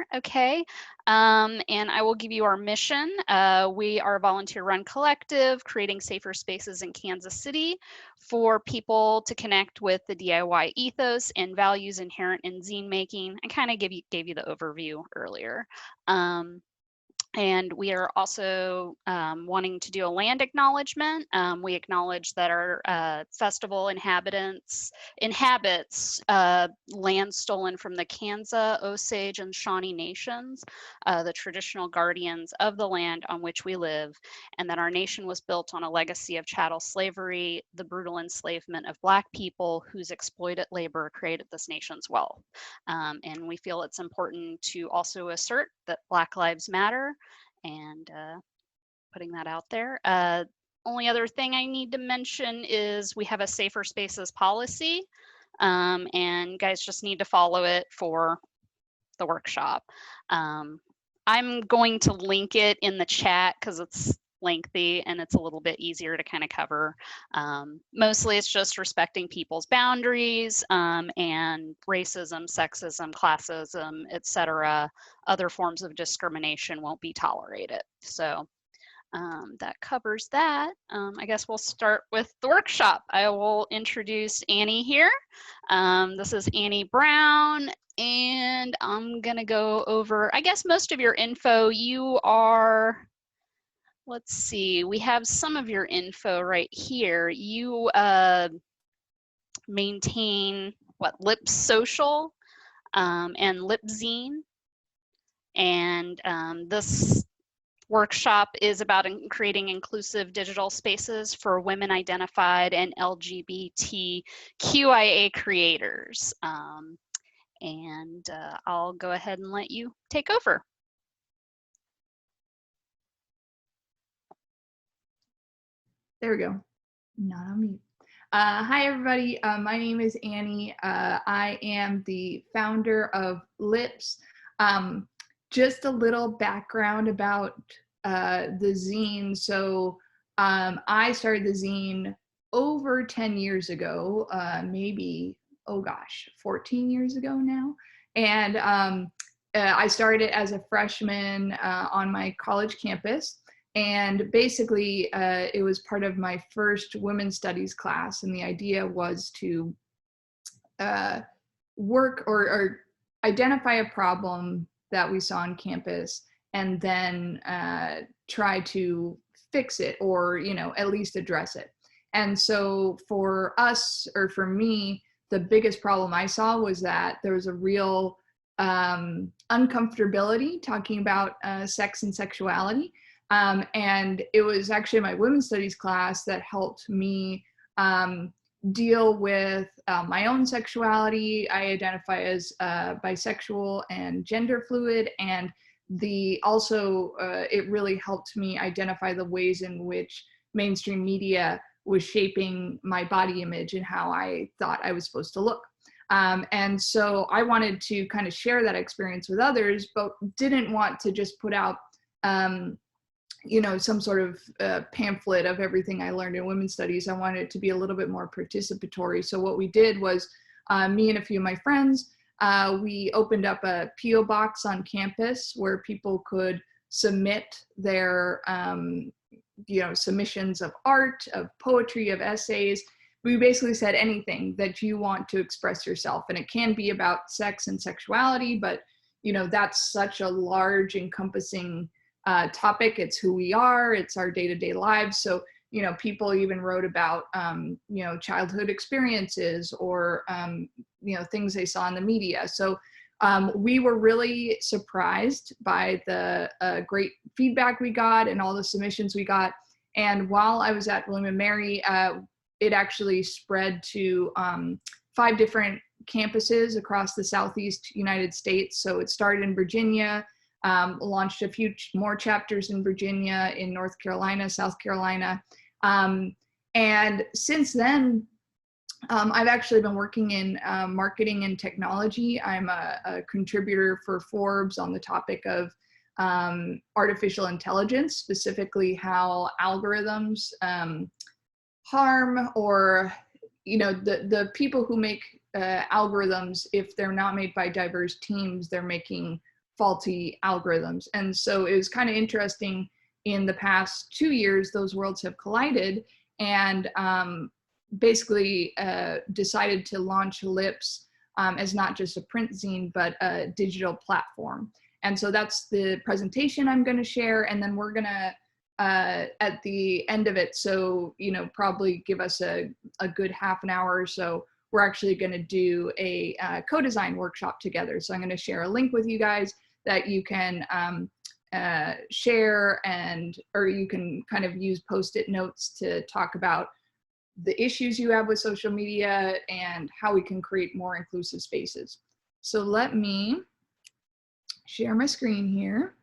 there, okay? And I will give you our mission. We are a volunteer-run collective creating safer spaces in Kansas City for people to connect with the DIY ethos and values inherent in zine making. I kind of gave you the overview earlier. And we are also wanting to do a land acknowledgement. We acknowledge that our festival inhabits land stolen from the Kansa, Osage, and Shawnee nations, the traditional guardians of the land on which we live, and that our nation was built on a legacy of chattel slavery, the brutal enslavement of Black people whose exploited labor created this nation's wealth. And we feel it's important to also assert that Black Lives Matter, and putting that out there. Only other thing I need to mention is we have a safer spaces policy, and guys just need to follow it for the workshop. I'm going to link it in the chat because it's lengthy and it's a little bit easier to kind of cover. Mostly it's just respecting people's boundaries, and racism, sexism, classism, etc. Other forms of discrimination won't be tolerated. So that covers that. I guess we'll start with the workshop. I will introduce Annie here. This is Annie Brown, and I'm gonna go over, I guess, most of your info. You are, let's see, we have some of your info right here. You maintain what, Lip Social and Lip Zine, and this workshop is about creating inclusive digital spaces for women identified and LGBTQIA creators. I'll go ahead and let you take over. There we go. Not on mute. Hi, everybody. My name is Annie. I am the founder of Lips. Just a little background about the zine. So I started the zine over 10 years ago, maybe, oh gosh, 14 years ago now. And I started as a freshman on my college campus. And basically, it was part of my first women's studies class. And the idea was to work or identify a problem that we saw on campus and then try to fix it, or, you know, at least address it. And so for us, or for me, the biggest problem I saw was that there was a real uncomfortability talking about sex and sexuality. And it was actually my women's studies class that helped me deal with my own sexuality. I identify as bisexual and gender fluid, and it really helped me identify the ways in which mainstream media was shaping my body image and how I thought I was supposed to look. And so I wanted to kind of share that experience with others, but didn't want to just put out you know, some sort of pamphlet of everything I learned in women's studies. I wanted it to be a little bit more participatory. So what we did was, me and a few of my friends, we opened up a PO box on campus where people could submit their, you know, submissions of art, of poetry, of essays. We basically said anything that you want to express yourself. And it can be about sex and sexuality, but, you know, that's such a large encompassing topic. It's who we are, it's our day-to-day lives. So, you know, people even wrote about, you know, childhood experiences, or, you know, things they saw in the media. So we were really surprised by the great feedback we got and all the submissions we got. And while I was at William & Mary, it actually spread to 5 different campuses across the Southeast United States. So it started in Virginia, launched a few more chapters in Virginia, in North Carolina, South Carolina. And since then, I've actually been working in marketing and technology. I'm a contributor for Forbes on the topic of artificial intelligence, specifically how algorithms harm, or, you know, the people who make algorithms, if they're not made by diverse teams, they're making faulty algorithms. And so it was kind of interesting. In the past 2 years, those worlds have collided, and basically decided to launch Lips as not just a print zine, but a digital platform. And so that's the presentation I'm going to share. And then we're going to, at the end of it, so, you know, probably give us a good half an hour or so, we're actually going to do a co-design workshop together. So I'm going to share a link with you guys that you can share, or you can kind of use Post-it notes to talk about the issues you have with social media and how we can create more inclusive spaces. So let me share my screen here.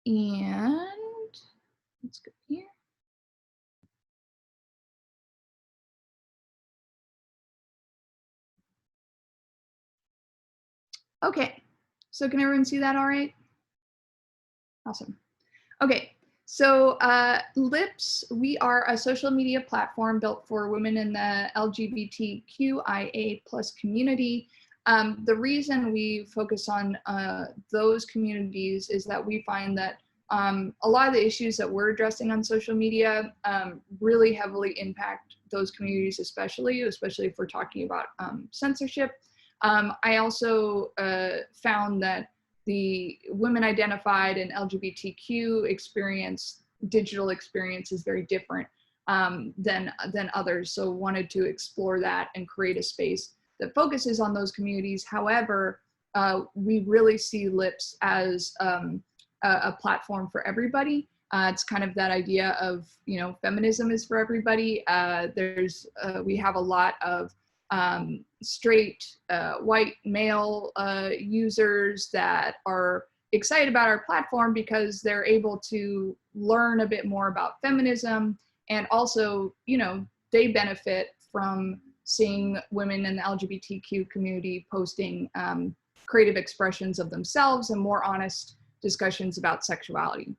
And let's go here. Okay, so can everyone see that all right? Awesome. Okay, so Lips, we are a social media platform built for women in the LGBTQIA+ community. The reason we focus on those communities is that we find that a lot of the issues that we're addressing on social media really heavily impact those communities, especially if we're talking about censorship. I also found that the women identified and LGBTQ digital experience is very different than others. So wanted to explore that and create a space that focuses on those communities. However, we really see Lips as a platform for everybody. It's kind of that idea of, you know, feminism is for everybody. We have a lot of straight white male users that are excited about our platform because they're able to learn a bit more about feminism, and also, you know, they benefit from seeing women in the LGBTQ community posting creative expressions of themselves and more honest discussions about sexuality.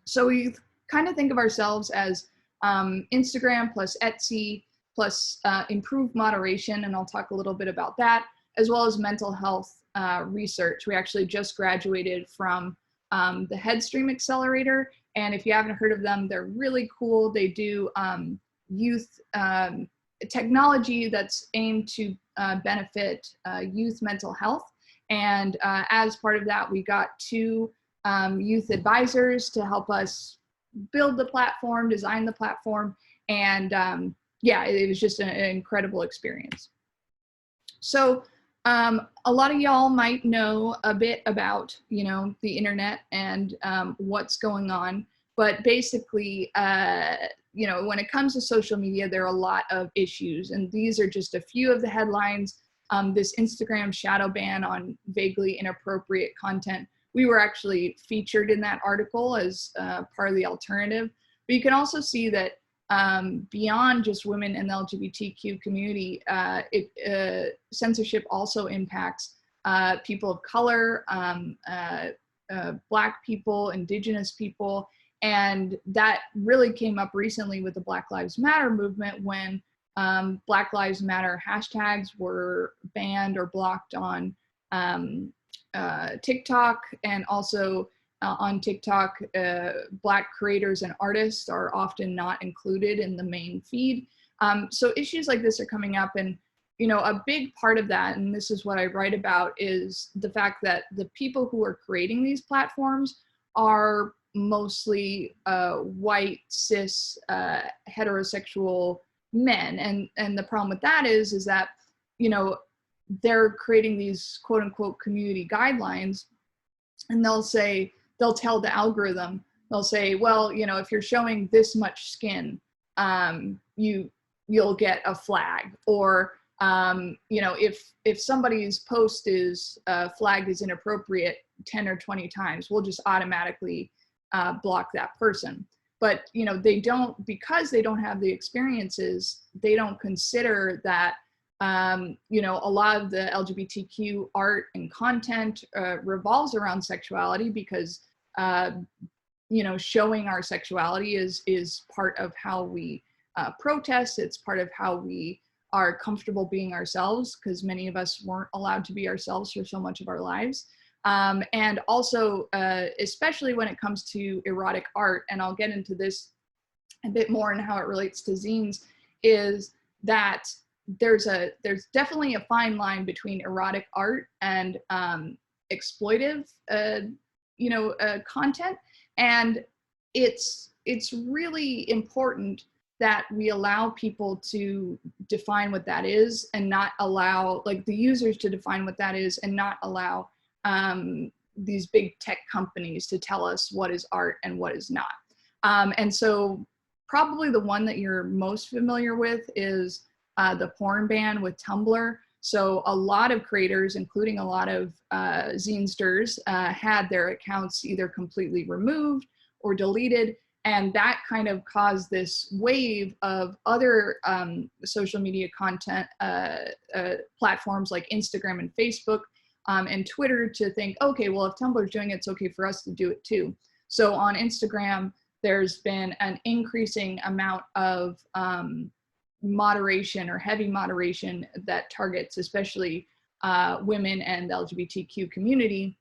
So we kind of think of ourselves as Instagram plus Etsy plus improved moderation, and I'll talk a little bit about that, as well as mental health research. We actually just graduated from the Headstream Accelerator, and if you haven't heard of them, they're really cool. They do youth technology that's aimed to benefit youth mental health. And as part of that, we got 2 youth advisors to help us build the platform, design the platform, and yeah, it was just an incredible experience. So a lot of y'all might know a bit about, you know, the internet and what's going on, but basically, you know, when it comes to social media, there are a lot of issues, and these are just a few of the headlines. This Instagram shadow ban on vaguely inappropriate content. We were actually featured in that article as part of the alternative, but you can also see that beyond just women in the LGBTQ community, censorship also impacts people of color, Black people, Indigenous people, and that really came up recently with the Black Lives Matter movement when Black Lives Matter hashtags were banned or blocked on TikTok, and also on TikTok, Black creators and artists are often not included in the main feed. So issues like this are coming up, and you know, a big part of that, and this is what I write about, is the fact that the people who are creating these platforms are mostly white, cis, heterosexual men, and the problem with that is that, you know, they're creating these quote unquote community guidelines, and they'll tell the algorithm, they'll say, well, you know, if you're showing this much skin, you'll get a flag, or you know, if somebody's post is flagged as inappropriate 10 or 20 times, we'll just automatically block that person. But you know, they don't, because they don't have the experiences, they don't consider that you know, a lot of the LGBTQ art and content revolves around sexuality, because you know, showing our sexuality is part of how we protest. It's part of how we are comfortable being ourselves, because many of us weren't allowed to be ourselves for so much of our lives. And also, especially when it comes to erotic art, and I'll get into this a bit more and how it relates to zines, is that there's definitely a fine line between erotic art and exploitive, content, and it's really important that we allow people to define what that is, and not allow, like, the users to define what that is, and not allow these big tech companies to tell us what is art and what is not. And so probably the one that you're most familiar with is the porn ban with Tumblr. So a lot of creators, including a lot of zinesters, had their accounts either completely removed or deleted. And that kind of caused this wave of other social media content platforms like Instagram and Facebook and Twitter to think, okay, well, if Tumblr's doing it, it's okay for us to do it too. So on Instagram, there's been an increasing amount of moderation, or heavy moderation, that targets especially women and the LGBTQ community.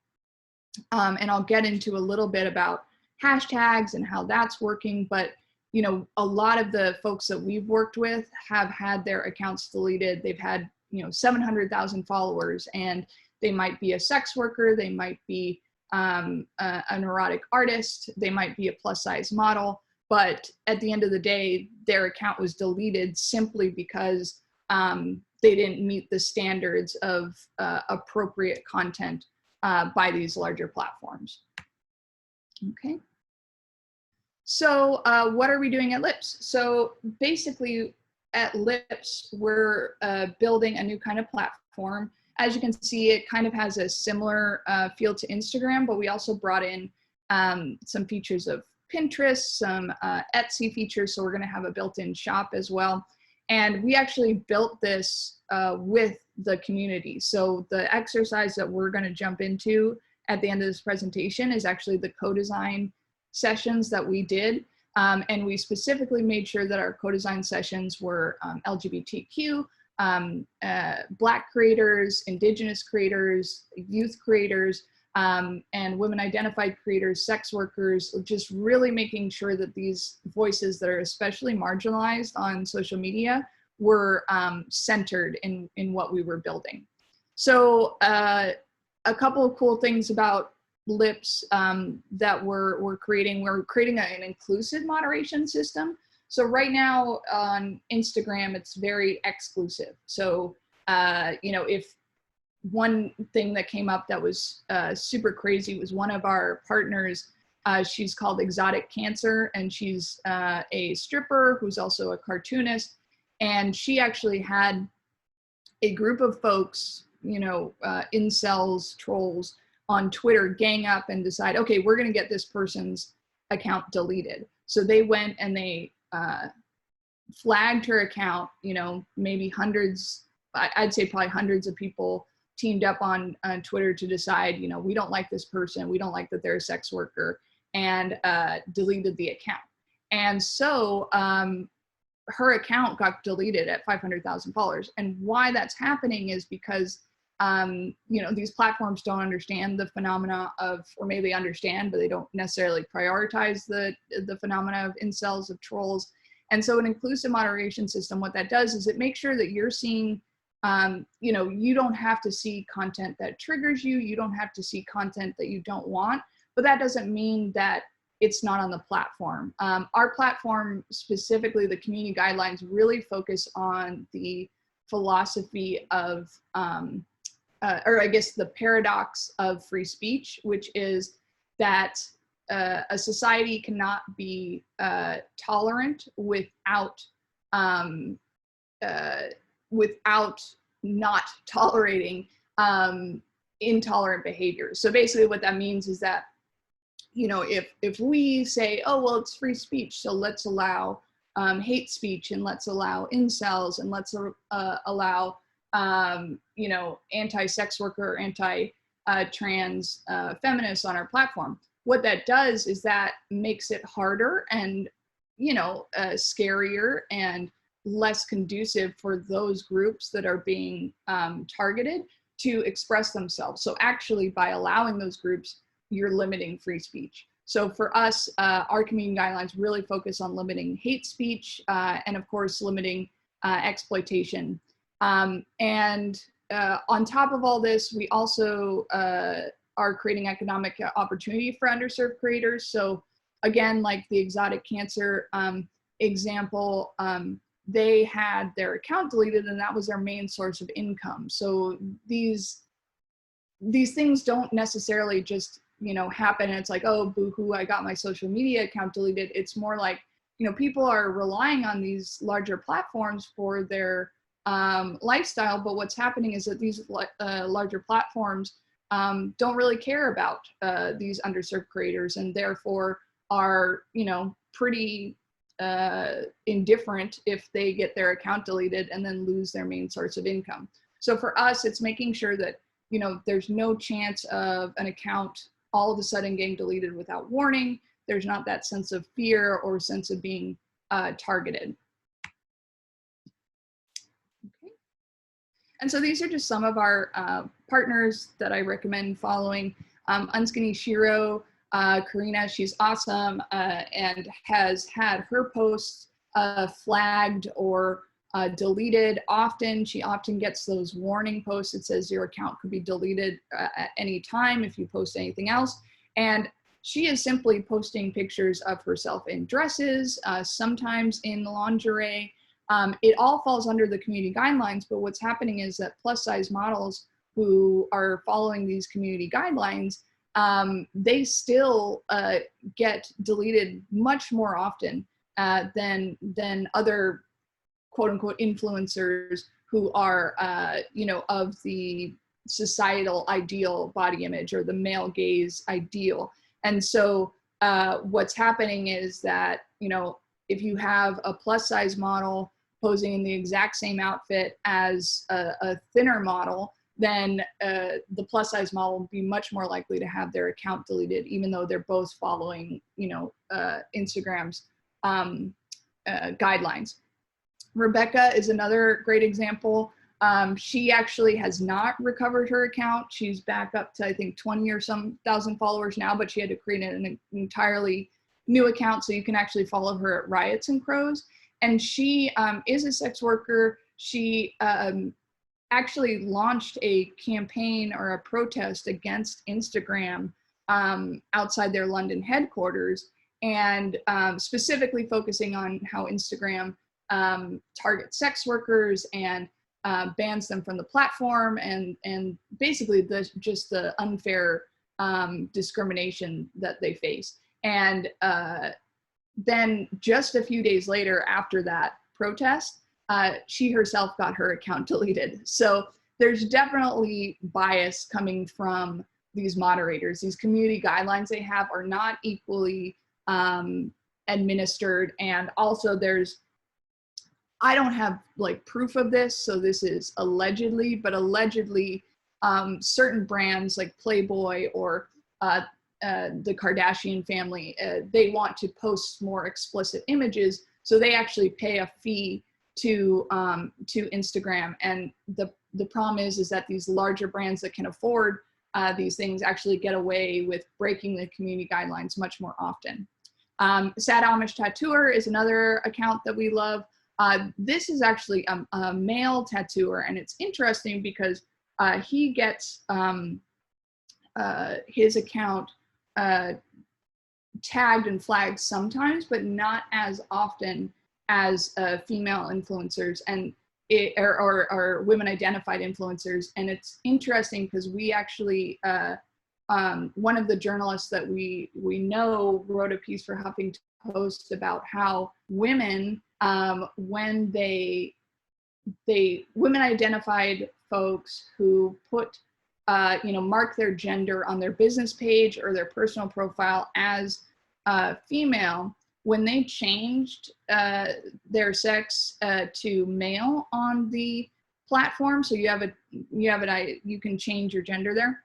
And I'll get into a little bit about hashtags and how that's working, but a lot of the folks that we've worked with have had their accounts deleted. They've had 700,000 followers, and they might be a sex worker, they might be an erotic artist, they might be a plus size model, but at the end of the day, their account was deleted simply because they didn't meet the standards of appropriate content by these larger platforms. Okay. So what are we doing at Lips? So basically at Lips, we're building a new kind of platform. As you can see, it kind of has a similar feel to Instagram, but we also brought in some features of Pinterest, some Etsy features, so we're gonna have a built-in shop as well. And we actually built this with the community. So the exercise that we're gonna jump into at the end of this presentation is actually the co-design sessions that we did. And we specifically made sure that our co-design sessions were LGBTQ, Black creators, Indigenous creators, youth creators, and women identified creators, sex workers, just really making sure that these voices that are especially marginalized on social media were centered in what we were building. So a couple of cool things about Lips that we're creating an inclusive moderation system. So right now on Instagram, it's very exclusive. So, if one thing that came up that was super crazy was one of our partners, she's called Exotic Cancer, and she's a stripper who's also a cartoonist. And she actually had a group of folks, incels, trolls on Twitter gang up and decide, okay, we're gonna get this person's account deleted. So they went and they flagged her account, maybe hundreds, I'd say probably hundreds of people teamed up on Twitter to decide, we don't like this person, we don't like that they're a sex worker, and deleted the account. And so her account got deleted at 500,000 followers. And why that's happening is because these platforms don't understand the phenomena of, or maybe understand, but they don't necessarily prioritize the phenomena of incels, of trolls. And so an inclusive moderation system, what that does is it makes sure that you're seeing, you don't have to see content that triggers you, you don't have to see content that you don't want, but that doesn't mean that it's not on the platform. Our platform, specifically the community guidelines, really focus on the philosophy of, or I guess the paradox of free speech, which is that a society cannot be tolerant without not tolerating intolerant behavior. So basically what that means is that, if we say, oh, well, it's free speech, so let's allow hate speech, and let's allow incels, and let's allow anti-sex worker, anti-trans feminists on our platform. What that does is that makes it harder and, scarier and less conducive for those groups that are being targeted to express themselves. So actually, by allowing those groups, you're limiting free speech. So for us, our community guidelines really focus on limiting hate speech and of course, limiting exploitation. And on top of all this, we also are creating economic opportunity for underserved creators. So again, like the Exotic Cancer example, they had their account deleted and that was their main source of income. So these things don't necessarily just, you know, happen and it's like, oh, boo-hoo, I got my social media account deleted. It's more like, you know, people are relying on these larger platforms for their lifestyle, but what's happening is that these larger platforms don't really care about these underserved creators and therefore are, you know, pretty indifferent if they get their account deleted and then lose their main source of income. So for us, it's making sure that, you know, there's no chance of an account all of a sudden getting deleted without warning. There's not that sense of fear or sense of being targeted. Okay. And so these are just some of our partners that I recommend following. Unskinny Shiro, Karina, she's awesome and has had her posts flagged or deleted often. She often gets those warning posts that says your account could be deleted at any time if you post anything else. And she is simply posting pictures of herself in dresses, sometimes in lingerie. It all falls under the community guidelines, but what's happening is that plus size models who are following these community guidelines, they still get deleted much more often than other quote unquote influencers who are, you know, of the societal ideal body image or the male gaze ideal. And so what's happening is that, you know, if you have a plus size model posing in the exact same outfit as a thinner model, then the plus size model will be much more likely to have their account deleted, even though they're both following, you know, Instagram's guidelines. Rebecca is another great example. She actually has not recovered her account. She's back up to, I think, 20 or some thousand followers now, but she had to create an entirely new account. So you can actually follow her at Riots and Crows. And she is a sex worker. She actually launched a campaign or a protest against Instagram outside their London headquarters, and specifically focusing on how Instagram targets sex workers and bans them from the platform, and basically just the unfair discrimination that they face. And then just a few days later after that protest, she herself got her account deleted. So there's definitely bias coming from these moderators. These community guidelines they have are not equally administered. And also there's, I don't have like proof of this, so this is allegedly, but allegedly certain brands like Playboy or the Kardashian family, they want to post more explicit images, so they actually pay a fee to Instagram. And the problem is that these larger brands that can afford these things actually get away with breaking the community guidelines much more often. Sad Amish Tattooer is another account that we love. This is actually a male tattooer, and it's interesting because he gets his account tagged and flagged sometimes, but not as often as female influencers and or women identified influencers. And it's interesting because we actually, one of the journalists that we know wrote a piece for Huffington Post about how women, when women identified folks who put, you know, mark their gender on their business page or their personal profile as female, when they changed their sex to male on the platform, so you can change your gender there.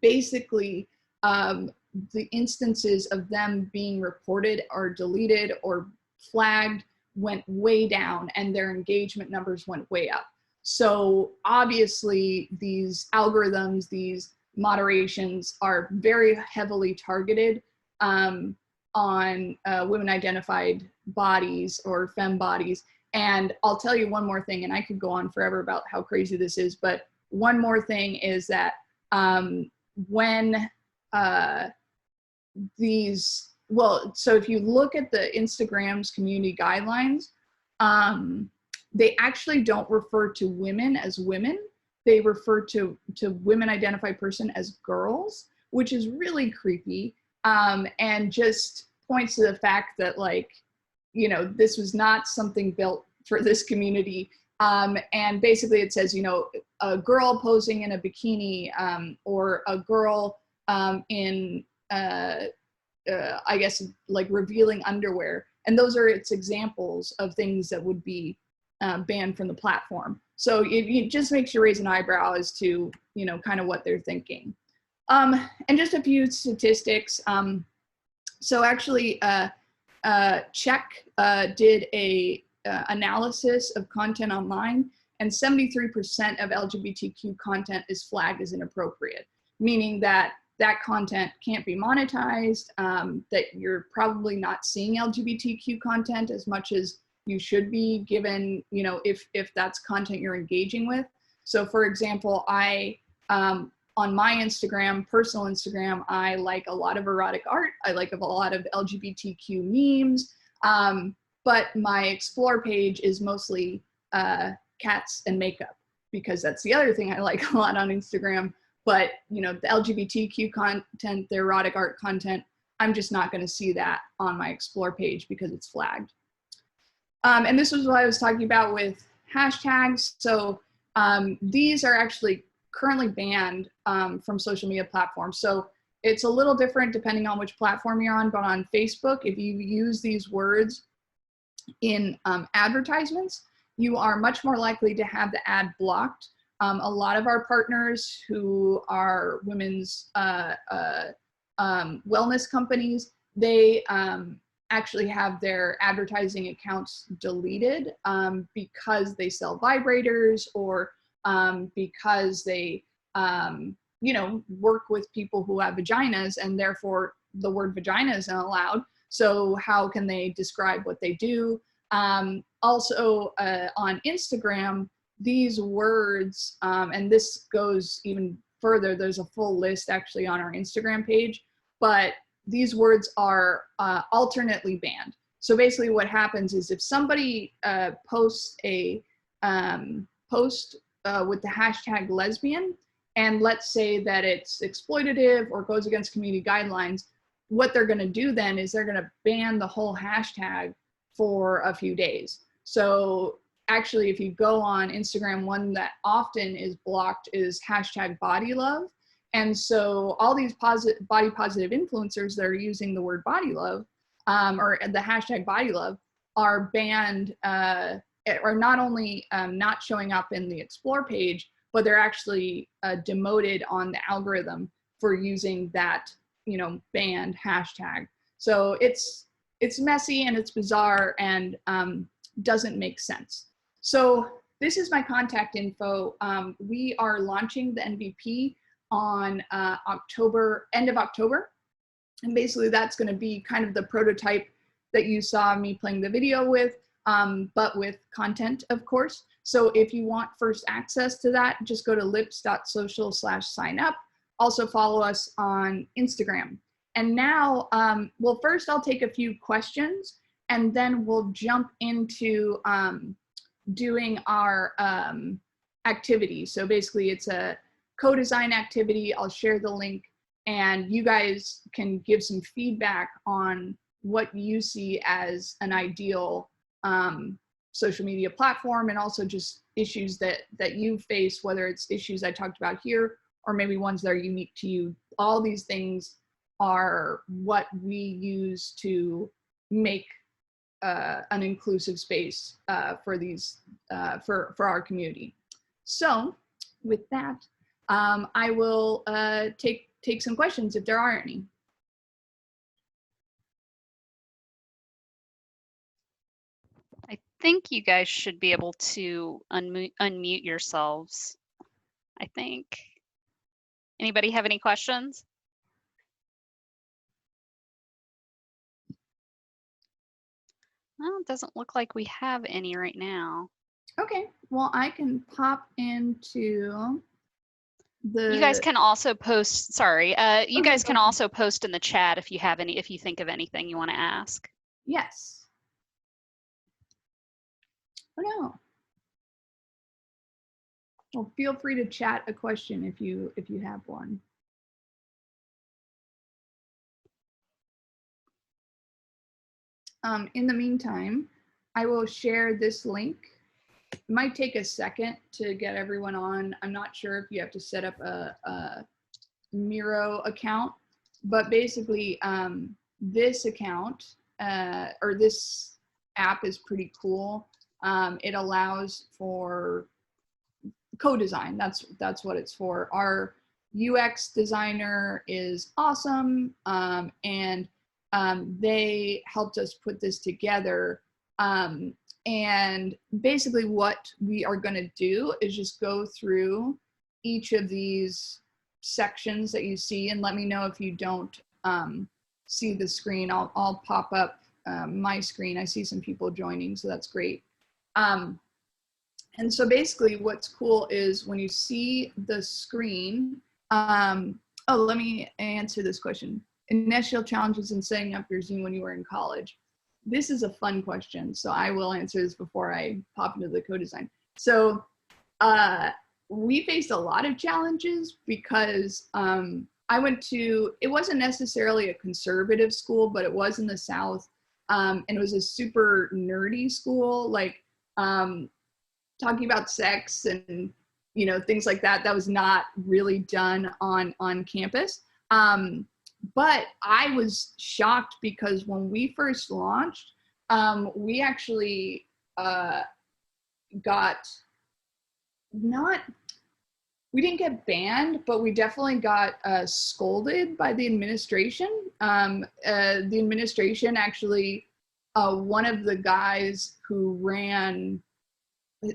Basically, the instances of them being reported or deleted or flagged went way down, and their engagement numbers went way up. So obviously these algorithms, these moderations are very heavily targeted on women identified bodies or femme bodies. And I'll tell you one more thing, and I could go on forever about how crazy this is, but one more thing is that when so if you look at the Instagram's community guidelines, they actually don't refer to women as women. They refer to women identified person as girls, which is really creepy, and just points to the fact that, like, you know, this was not something built for this community. And basically it says, you know, a girl posing in a bikini, or a girl in, I guess, like revealing underwear. And those are its examples of things that would be banned from the platform. So it just makes you raise an eyebrow as to, you know, kind of what they're thinking. And just a few statistics. So actually, Czech did a analysis of content online, and 73% of LGBTQ content is flagged as inappropriate, meaning that that content can't be monetized, that you're probably not seeing LGBTQ content as much as you should be, given, you know, if that's content you're engaging with. So for example, I, on my Instagram, personal Instagram, I like a lot of erotic art. I like a lot of LGBTQ memes, but my explore page is mostly cats and makeup, because that's the other thing I like a lot on Instagram. But, you know, the LGBTQ content, the erotic art content, I'm just not going to see that on my explore page because it's flagged. And this was what I was talking about with hashtags. So these are actually currently banned from social media platforms. So it's a little different depending on which platform you're on, but on Facebook, if you use these words in advertisements, you are much more likely to have the ad blocked. A lot of our partners who are women's wellness companies, they actually have their advertising accounts deleted because they sell vibrators, or because they, you know, work with people who have vaginas, and therefore the word vagina isn't allowed. So how can they describe what they do? Also on Instagram, these words, and this goes even further, there's a full list actually on our Instagram page, but these words are alternately banned. So basically what happens is if somebody posts a post with the hashtag lesbian, and let's say that it's exploitative or goes against community guidelines, what they're going to do then is they're going to ban the whole hashtag for a few days. So actually, if you go on Instagram, one that often is blocked is hashtag body love. And so all these body positive influencers that are using the word body love, or the hashtag body love, are banned, or not only not showing up in the explore page, but they're actually demoted on the algorithm for using that, you know, banned hashtag. So it's messy and it's bizarre and doesn't make sense. So this is my contact info. We are launching the MVP on end of October. And basically that's going to be kind of the prototype that you saw me playing the video with, but with content, of course. So if you want first access to that, just go to lips.social/sign up. Also follow us on Instagram. And now, well, first I'll take a few questions, and then we'll jump into doing our activity. So basically it's a co-design activity. I'll share the link, and you guys can give some feedback on what you see as an ideal social media platform, and also just issues that you face, whether it's issues I talked about here or maybe ones that are unique to you. All these things are what we use to make an inclusive space for these for our community. So with that, I will take some questions if there are any. I think you guys should be able to unmute yourselves, I think. Anybody have any questions? Well, it doesn't look like we have any right now. Okay, well, I can pop into You guys the, can also post, sorry, you oh, no, guys go can ahead. also post in the chat if you have any, if you think of anything you want to ask. Yes. Oh, no. Well, feel free to chat a question if you have one. In the meantime, I will share this link. It might take a second to get everyone on. I'm not sure if you have to set up a Miro account, but basically this account or this app is pretty cool. It allows for co-design. That's what it's for. Our UX designer is awesome, and they helped us put this together. And basically what we are going to do is just go through each of these sections that you see, and let me know if you don't see the screen. I'll pop up my screen. I see some people joining, so that's great. And so basically what's cool is when you see the screen, oh, let me answer this question. Initial challenges in setting up your Zoom when you were in college. This is a fun question, so I will answer this before I pop into the co-design. So we faced a lot of challenges because I went to, it wasn't necessarily a conservative school, but it was in the South, and it was a super nerdy school, like talking about sex and things like that. That was not really done on campus. But I was shocked because when we first launched, we actually got not, we didn't get banned, but we definitely got scolded by the administration. The administration actually, one of the guys who ran,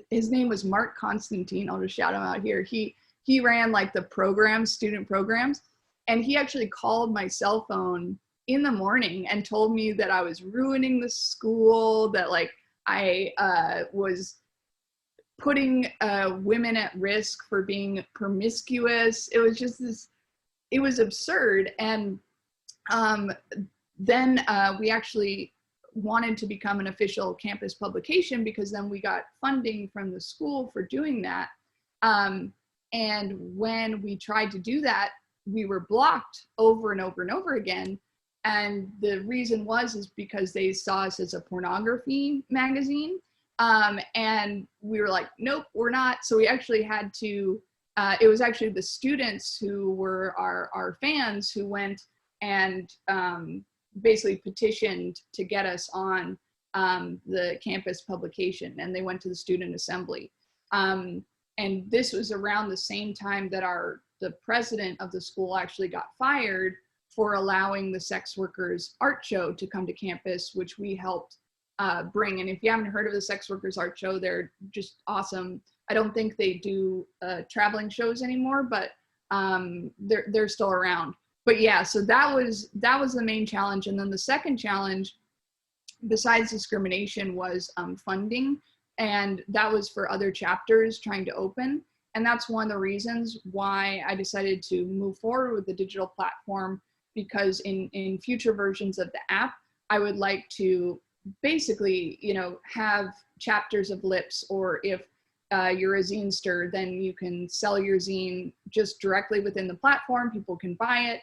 his name was Mark Constantine. I'll just shout him out here. He ran like the programs, student programs, and he actually called my cell phone in the morning and told me that I was ruining the school, that like I was putting women at risk for being promiscuous. It was just this, it was absurd. And then we actually wanted to become an official campus publication because then we got funding from the school for doing that. And when we tried to do that, we were blocked over and over and over again. And the reason is because they saw us as a pornography magazine. And we were like, nope, we're not. So we actually had to, it was actually the students who were our fans who went and basically petitioned to get us on the campus publication, and they went to the student assembly. And this was around the same time that the president of the school actually got fired for allowing the sex workers art show to come to campus, which we helped bring. And if you haven't heard of the sex workers art show, they're just awesome. I don't think they do traveling shows anymore, but they're still around. But yeah, so that was the main challenge. And then the second challenge, besides discrimination, was funding. And that was for other chapters trying to open. And that's one of the reasons why I decided to move forward with the digital platform, because in future versions of the app, I would like to basically, have chapters of lips, or if you're a zinester, then you can sell your zine just directly within the platform. People can buy it.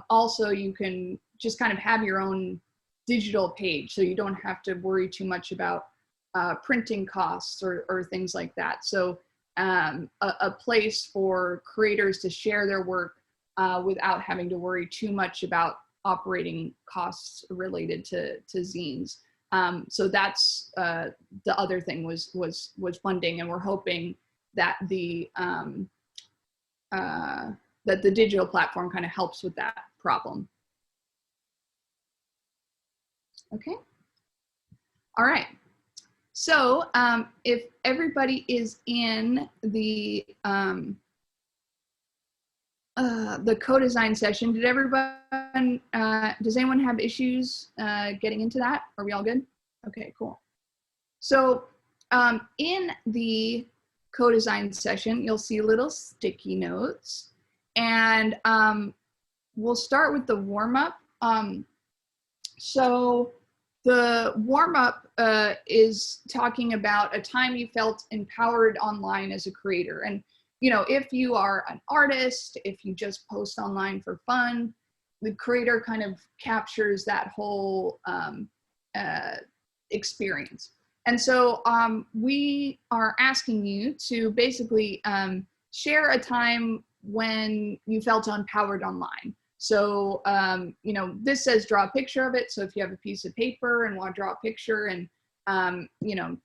Also, you can just kind of have your own digital page, so you don't have to worry too much about printing costs or things like that. So a place for creators to share their work without having to worry too much about operating costs related to zines. So that's the other thing was funding, and we're hoping that the digital platform kind of helps with that problem. Okay. All right. So if everybody is in the co-design session, did everyone, does anyone have issues getting into that? Are we all good? Okay, cool. So in the co-design session, you'll see little sticky notes, and we'll start with the warm-up. So the warm-up is talking about a time you felt empowered online as a creator. And, you know, if you are an artist, if you just post online for fun, the creator kind of captures that whole experience. And so we are asking you to basically share a time when you felt empowered online. So, you know, this says draw a picture of it. So if you have a piece of paper and want to draw a picture and, you know,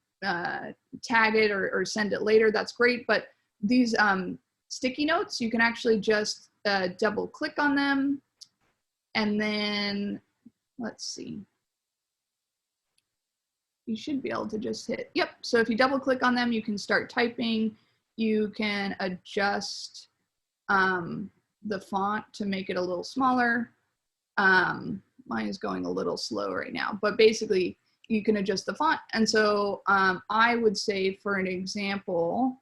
tag it or send it later, that's great. But these sticky notes, you can actually just double click on them. And then, let's see. You should be able to just hit, yep. So if you double click on them, you can start typing. You can adjust the font to make it a little smaller. Mine is going a little slow right now, but basically you can adjust the font. And so I would say, for an example,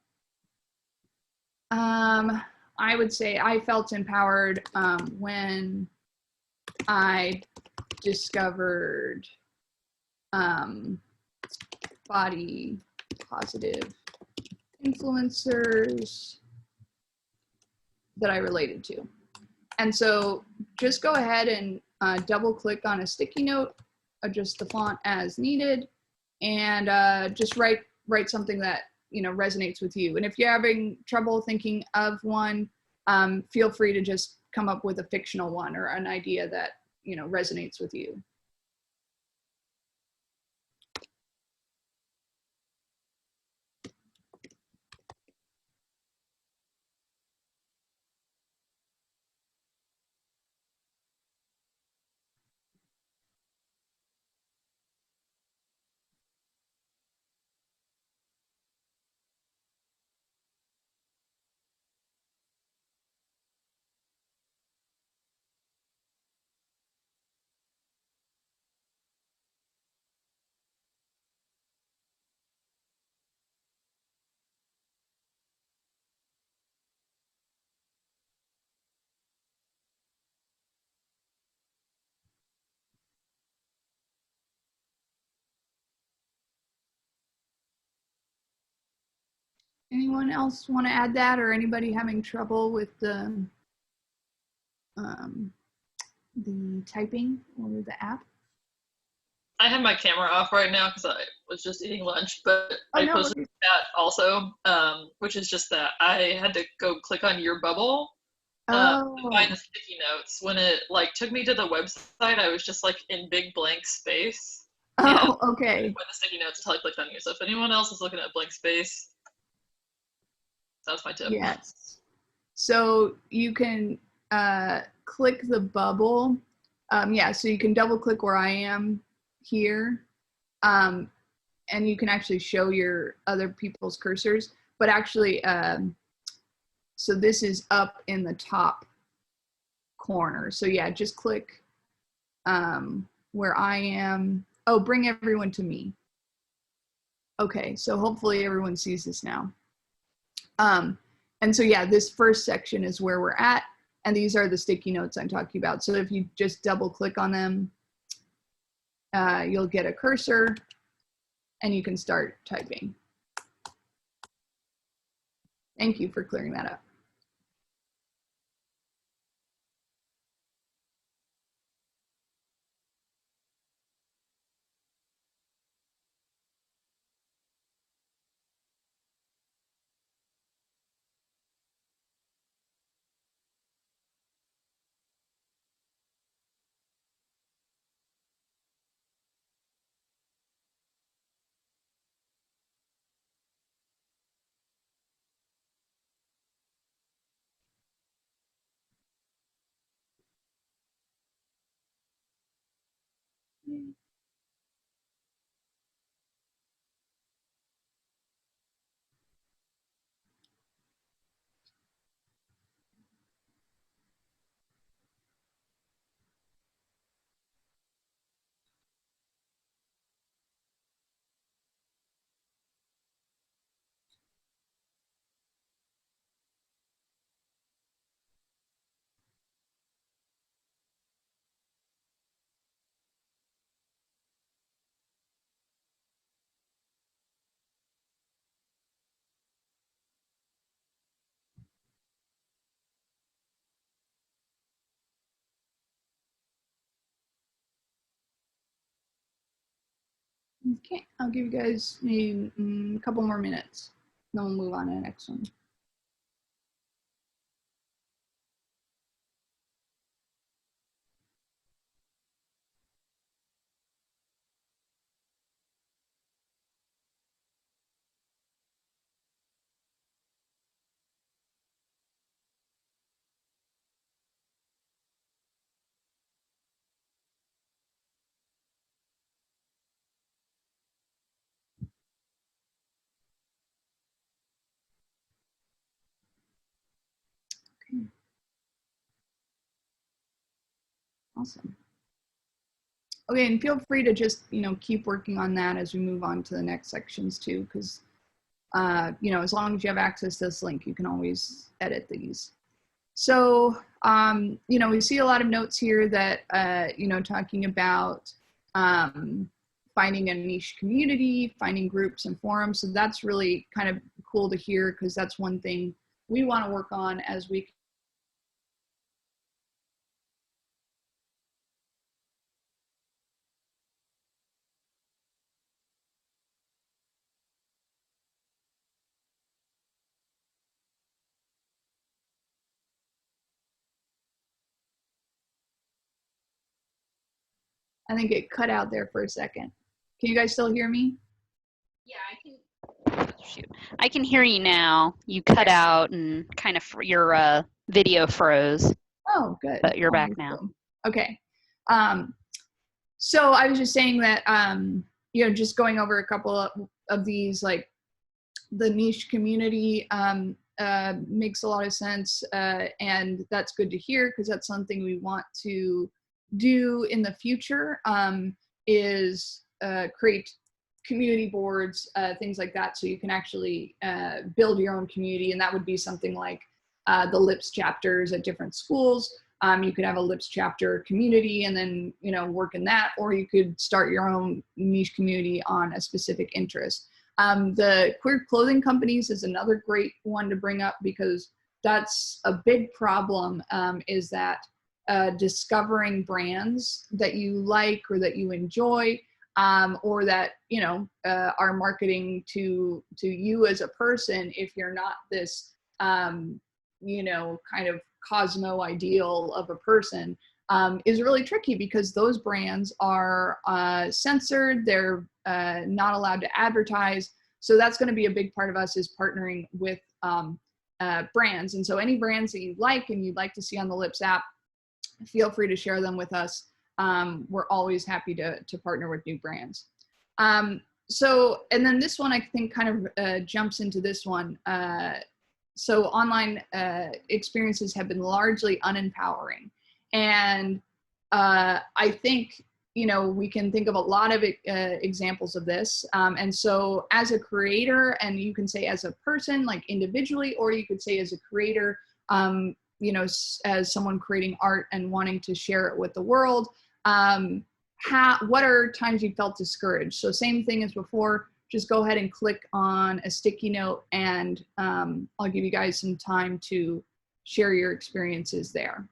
I would say I felt empowered when I discovered body positive influencers that I related to. And so just go ahead and double click on a sticky note, adjust the font as needed, and just write something that, you know, resonates with you. And if you're having trouble thinking of one, feel free to just come up with a fictional one or an idea that, you know, resonates with you. Anyone else want to add that, or anybody having trouble with the typing or the app? I have my camera off right now because I was just eating lunch, but Oh, I no posted worries. that also, which is just that I had to go click on your bubble to Oh, find the sticky notes. When it like took me to the website, I was just like in big blank space. And oh, okay. with the sticky notes until I clicked on you. So if anyone else is looking at blank space, that's my tip. Yes. So you can click the bubble. Yeah, so you can double click where I am here. And you can actually show your other people's cursors. But actually, so this is up in the top corner. So yeah, just click where I am. Oh, bring everyone to me. Okay, so hopefully everyone sees this now. And so yeah, this first section is where we're at, and these are the sticky notes I'm talking about. So if you just double click on them, you'll get a cursor and you can start typing. Thank you for clearing that up. Okay, I'll give you guys maybe a couple more minutes. Then we'll move on to the next one. Okay. Awesome. Okay, and feel free to just, keep working on that as we move on to the next sections too, because, as long as you have access to this link, you can always edit these. So, we see a lot of notes here that, talking about finding a niche community, finding groups and forums. So that's really kind of cool to hear, because that's one thing we want to work on as we I think it cut out there for a second. Can you guys still hear me? Yeah, shoot. I can hear you now. You cut out and kind of your video froze. Oh, good. But you're back now. Okay. So I was just saying that, just going over a couple of these, like the niche community makes a lot of sense. And that's good to hear, because that's something we want to do in the future, is create community boards, things like that, so you can actually build your own community. And that would be something like the LIPS chapters at different schools. You could have a LIPS chapter community and then, work in that, or you could start your own niche community on a specific interest. The queer clothing companies is another great one to bring up, because that's a big problem, is that discovering brands that you like or that you enjoy, or that are marketing to you as a person. If you're not this kind of Cosmo ideal of a person, is really tricky, because those brands are censored. They're not allowed to advertise. So that's going to be a big part of us, is partnering with brands. And so any brands that you like and you'd like to see on the LIPS app, feel free to share them with us. We're always happy to partner with new brands. So, and then this one I think kind of jumps into this one. So online experiences have been largely unempowering. And I think, we can think of a lot of examples of this. And so as a creator, and you can say as a person, like individually, or you could say as a creator, as someone creating art and wanting to share it with the world, what are times you felt discouraged? So same thing as before, just go ahead and click on a sticky note, and I'll give you guys some time to share your experiences there.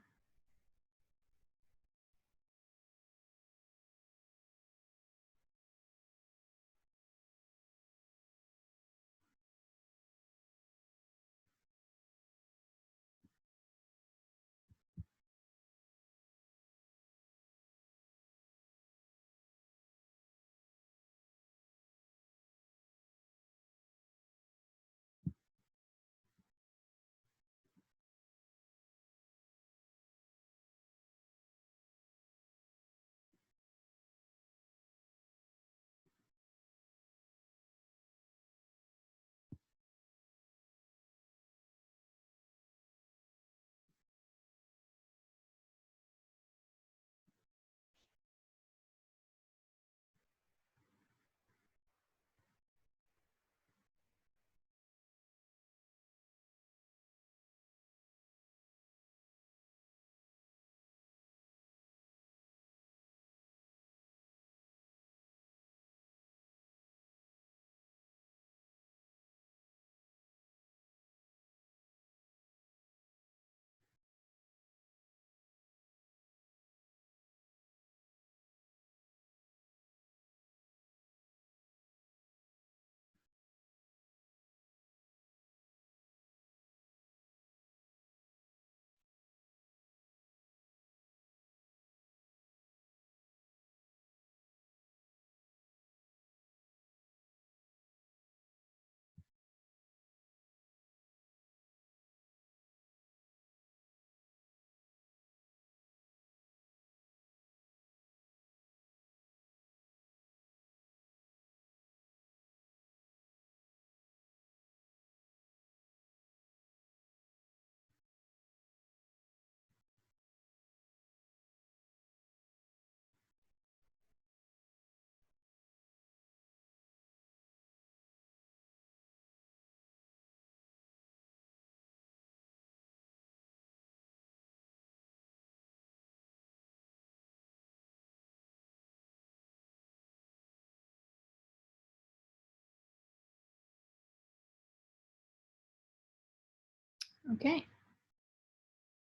Okay.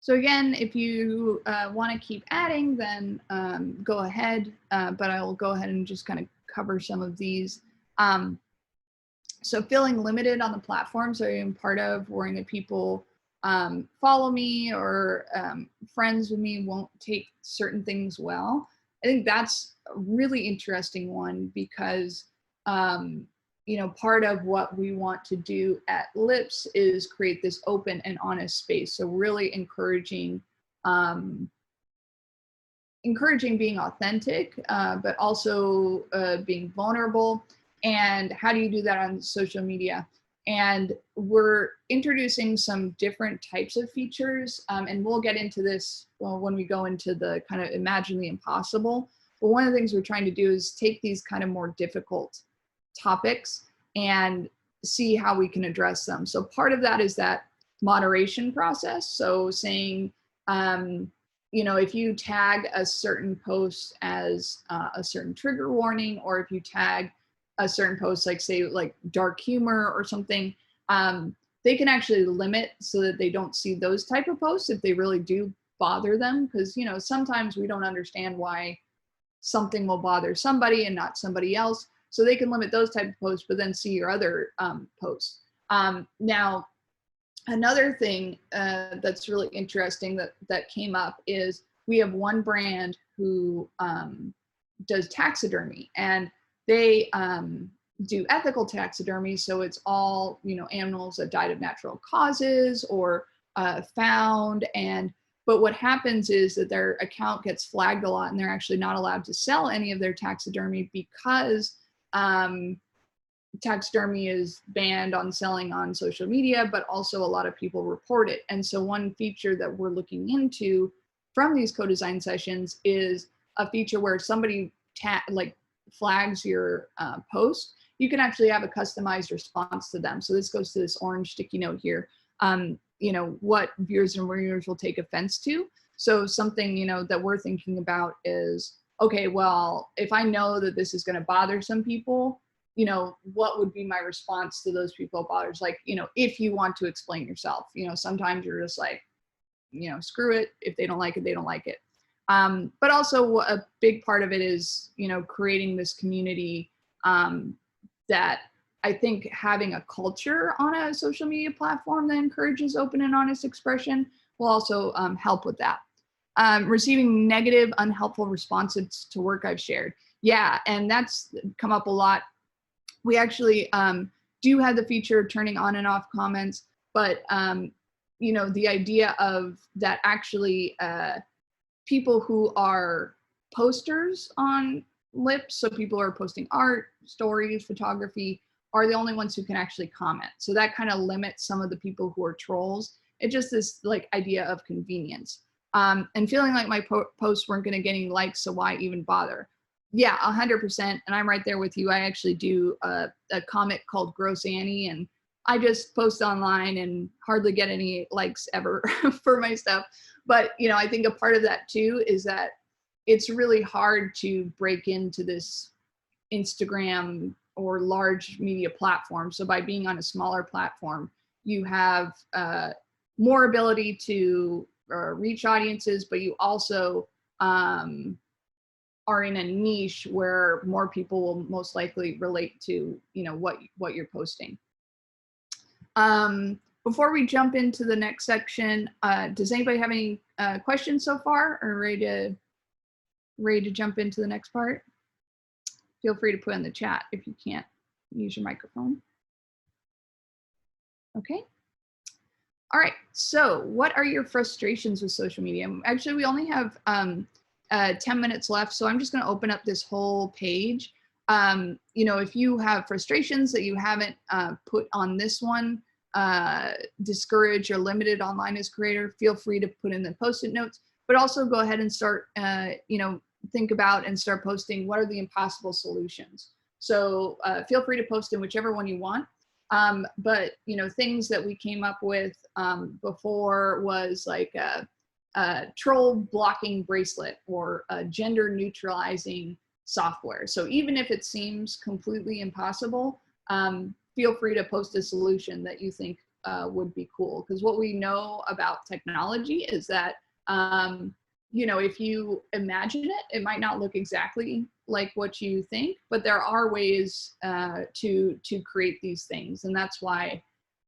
So again, if you want to keep adding, then go ahead, but I will go ahead and just kind of cover some of these. So feeling limited on the platforms that I'm part of, worrying that people follow me or friends with me won't take certain things well. I think that's a really interesting one because you know, part of what we want to do at Lips is create this open and honest space. So really encouraging being authentic, but also being vulnerable. And how do you do that on social media? And we're introducing some different types of features, and we'll get into this when we go into the kind of imagine the impossible. But one of the things we're trying to do is take these kind of more difficult topics and see how we can address them. So part of that is that moderation process. So saying, you know, if you tag a certain post as a certain trigger warning, or if you tag a certain post, like say like dark humor or something, they can actually limit so that they don't see those type of posts if they really do bother them. Because, you know, sometimes we don't understand why something will bother somebody and not somebody else. So they can limit those type of posts, but then see your other posts. Now, another thing that's really interesting that came up is we have one brand who does taxidermy, and they do ethical taxidermy. So it's all, you know, animals that died of natural causes or found. But what happens is that their account gets flagged a lot, and they're actually not allowed to sell any of their taxidermy because taxidermy is banned on selling on social media, but also a lot of people report it. And so one feature that we're looking into from these co-design sessions is a feature where somebody like flags your post, you can actually have a customized response to them. So this goes to this orange sticky note here. You know, what viewers and readers will take offense to. So something, you know, that we're thinking about is, okay, well, if I know that this is going to bother some people, you know, what would be my response to those people it bothers? Like, you know, if you want to explain yourself, you know, sometimes you're just like, you know, screw it. If they don't like it, they don't like it. But also a big part of it is, you know, creating this community that I think having a culture on a social media platform that encourages open and honest expression will also help with that. Receiving negative, unhelpful responses to work I've shared. Yeah, and that's come up a lot. We actually do have the feature of turning on and off comments, but you know, the idea of that actually people who are posters on Lips, so people who are posting art, stories, photography, are the only ones who can actually comment. So that kind of limits some of the people who are trolls. It's just this like idea of convenience. And feeling like my posts weren't going to get any likes, so why even bother? Yeah, 100%. And I'm right there with you. I actually do a comic called Gross Annie, and I just post online and hardly get any likes ever for my stuff. But, you know, I think a part of that too is that it's really hard to break into this Instagram or large media platform. So by being on a smaller platform, you have more ability to reach audiences, but you also are in a niche where more people will most likely relate to, you know, what you're posting. Before we jump into the next section, does anybody have any questions so far, or ready to jump into the next part? Feel free to put in the chat if you can't use your microphone. Okay. All right, so what are your frustrations with social media? Actually, we only have 10 minutes left, so I'm just going to open up this whole page. You know, if you have frustrations that you haven't put on this one, discouraged or limited online as creator, feel free to put in the post-it notes, but also go ahead and start, you know, think about and start posting what are the impossible solutions. So feel free to post in whichever one you want. But, you know, things that we came up with before was like a troll blocking bracelet or a gender neutralizing software. So even if it seems completely impossible, feel free to post a solution that you think would be cool. Because what we know about technology is that, you know, if you imagine it, it might not look exactly like what you think, but there are ways to create these things. And that's why,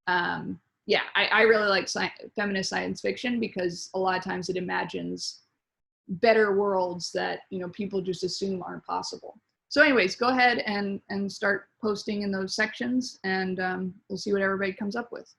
yeah, I really like feminist science fiction, because a lot of times it imagines better worlds that, you know, people just assume aren't possible. So anyways, go ahead and start posting in those sections, and we'll see what everybody comes up with.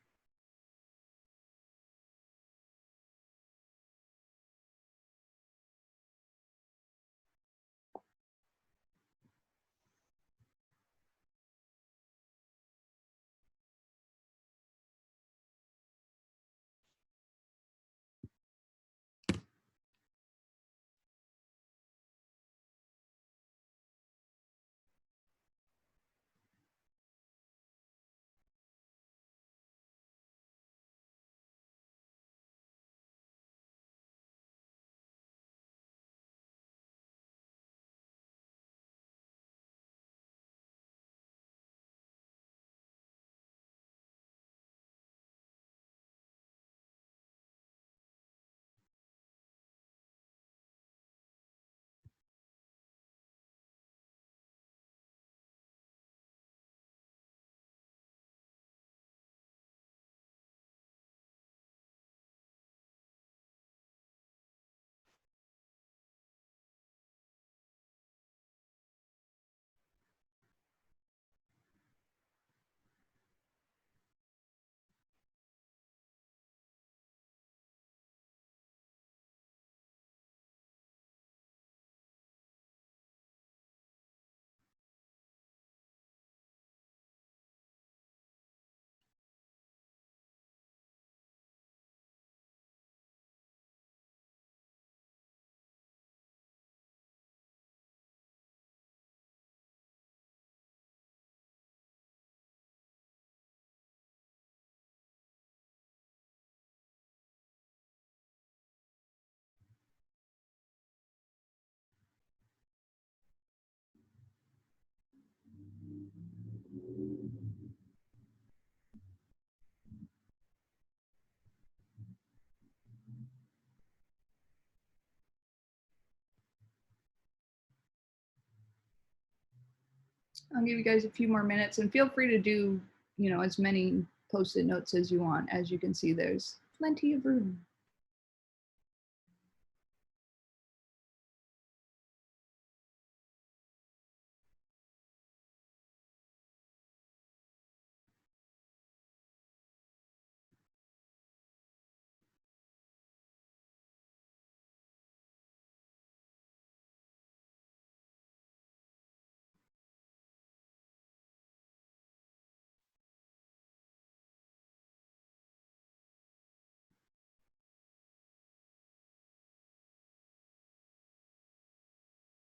I'll give you guys a few more minutes, and feel free to do, you know, as many post-it notes as you want. As you can see, there's plenty of room.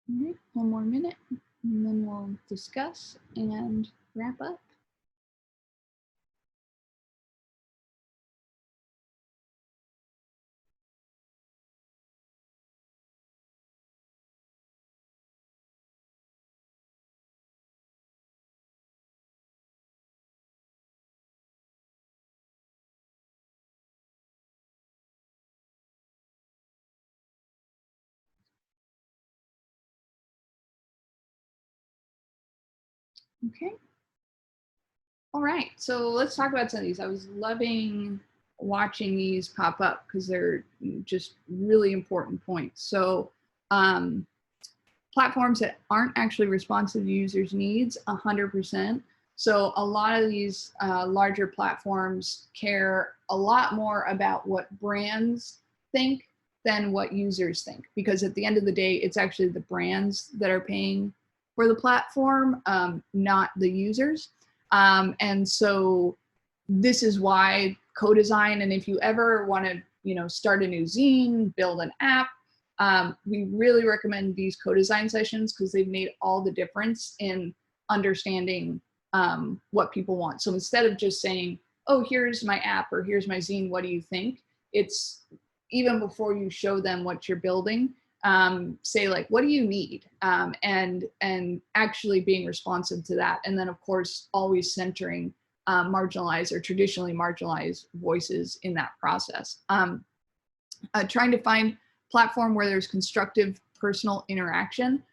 All right, one more minute, and then we'll discuss and wrap up. Okay. All right, so let's talk about some of these. I was loving watching these pop up because they're just really important points. So platforms that aren't actually responsive to users' needs, 100%. So a lot of these larger platforms care a lot more about what brands think than what users think, because at the end of the day, it's actually the brands that are paying for the platform, not the users. And so this is why co-design, and if you ever want to, you know, start a new zine, build an app, we really recommend these co-design sessions, because they've made all the difference in understanding what people want. So instead of just saying, oh, here's my app, or here's my zine, what do you think? It's even before you show them what you're building, say like, what do you need? And actually being responsive to that. And then of course, always centering marginalized or traditionally marginalized voices in that process. Trying to find platform where there's constructive personal interaction,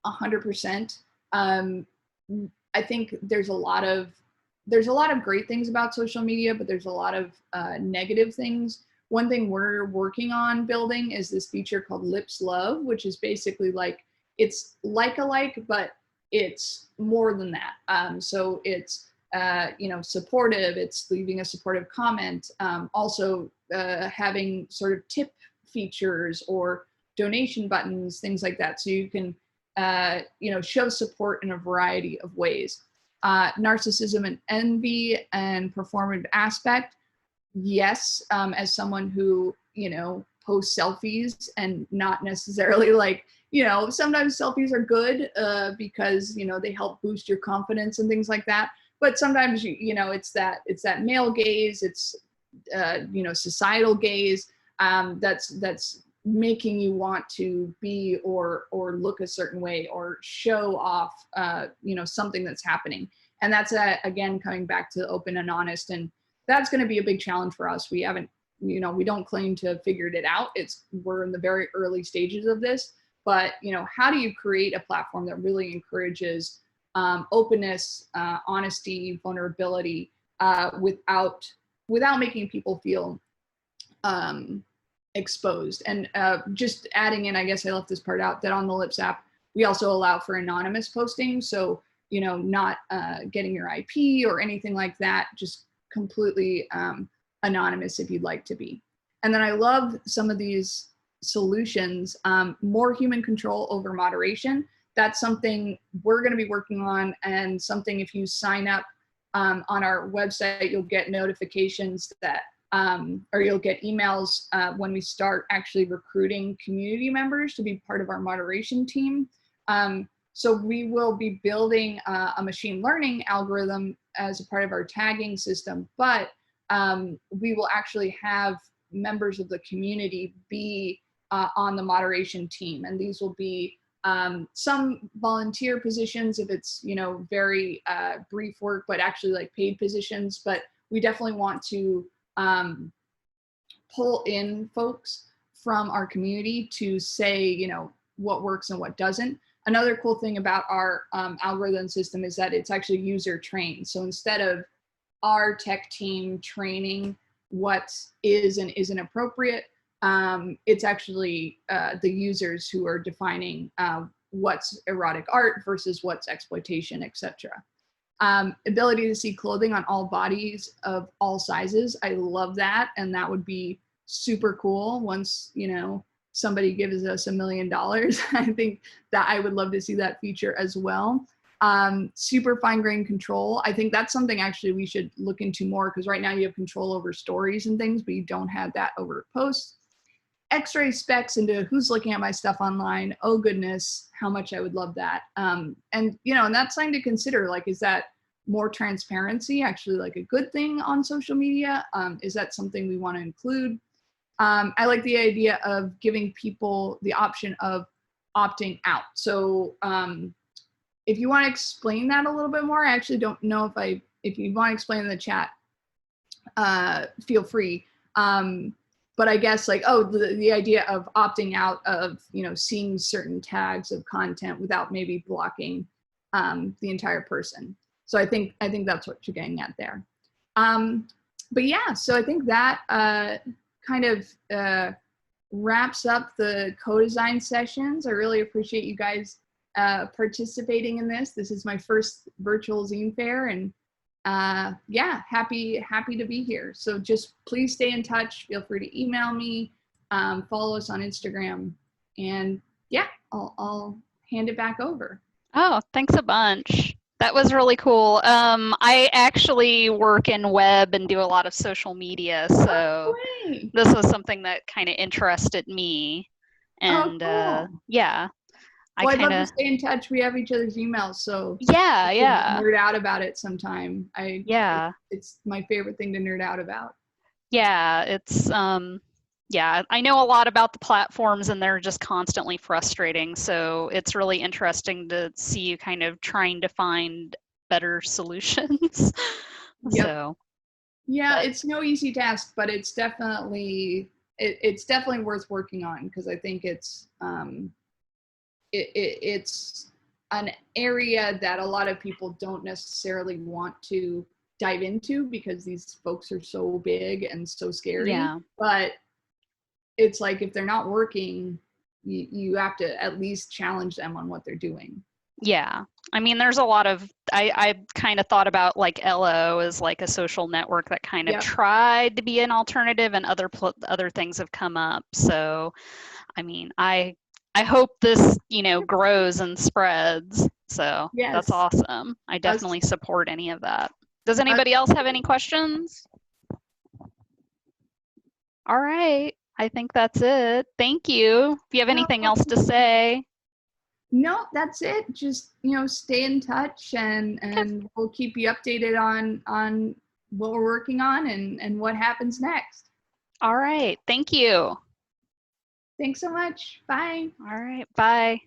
100%. I think there's a lot of great things about social media, but there's a lot of negative things. One thing we're working on building is this feature called Lips Love, which is basically like, it's like a like, but it's more than that. So it's, supportive, it's leaving a supportive comment, also having sort of tip features or donation buttons, things like that. So you can, show support in a variety of ways. Narcissism and envy and performative aspect. Yes, as someone who, posts selfies and not necessarily like, sometimes selfies are good because, they help boost your confidence and things like that. But sometimes, it's that male gaze, it's, societal gaze that's making you want to be or look a certain way or show off, something that's happening. And that's, again, coming back to open and honest. And that's going to be a big challenge for us. We haven't, we don't claim to have figured it out. We're in the very early stages of this. But, how do you create a platform that really encourages openness, honesty, vulnerability, without making people feel exposed? And just adding in, I guess I left this part out, that on the Lips app, we also allow for anonymous posting. So, not getting your IP or anything like that, just completely anonymous if you'd like to be. And then I love some of these solutions, more human control over moderation. That's something we're going to be working on, and something, if you sign up on our website, you'll get notifications that, or you'll get emails when we start actually recruiting community members to be part of our moderation team. So we will be building a machine learning algorithm as a part of our tagging system, but we will actually have members of the community be on the moderation team. And these will be some volunteer positions if it's, very brief work, but actually like paid positions. But we definitely want to pull in folks from our community to say, what works and what doesn't. Another cool thing about our algorithm system is that it's actually user trained. So instead of our tech team training what is and isn't appropriate, it's actually the users who are defining what's erotic art versus what's exploitation, etc. Ability to see clothing on all bodies of all sizes. I love that. And that would be super cool once, somebody gives us $1 million. I think that I would love to see that feature as well. Super fine grained control. I think that's something actually we should look into more, because right now you have control over stories and things, but you don't have that over posts. X-ray specs into who's looking at my stuff online. Oh goodness, how much I would love that. And that's something to consider. Like, is that more transparency actually like a good thing on social media? Is that something we want to include? I like the idea of giving people the option of opting out. So if you want to explain that a little bit more, I actually don't know if you want to explain in the chat, feel free. But I guess like, the idea of opting out of, seeing certain tags of content without maybe blocking the entire person. So I think that's what you're getting at there. But yeah, so I think that kind of wraps up the co-design sessions. I really appreciate you guys participating in this. This is my first virtual zine fair, and yeah, happy to be here. So just please stay in touch. Feel free to email me, follow us on Instagram, and yeah, I'll hand it back over. Oh, thanks a bunch. That was really cool. I actually work in web and do a lot of social media, so this was something that kind of interested me. And cool. yeah. Well, I'd love to stay in touch. We have each other's emails, so yeah. Nerd out about it sometime. It's my favorite thing to nerd out about. Yeah, it's yeah, I know a lot about the platforms, and they're just constantly frustrating. So it's really interesting to see you kind of trying to find better solutions. Yep. So yeah, but it's no easy task, but it's definitely it's definitely worth working on, because I think it's an area that a lot of people don't necessarily want to dive into, because these folks are so big and so scary. yeah. But it's like, if they're not working, you have to at least challenge them on what they're doing. Yeah. I mean, there's a lot of, I kind of thought about like LO as like a social network that kind of Yep. tried to be an alternative, and other things have come up. So, I mean, I hope this, grows and spreads. So that's Yes. awesome. I Us, definitely support any of that. Does us, anybody else have any questions? All right. I think that's it. Thank you. If you have anything else to say. no, that's it. Just, stay in touch, Okay. and we'll keep you updated on what we're working on, and what happens next. All right. Thank you. Thanks so much. Bye. All right. Bye.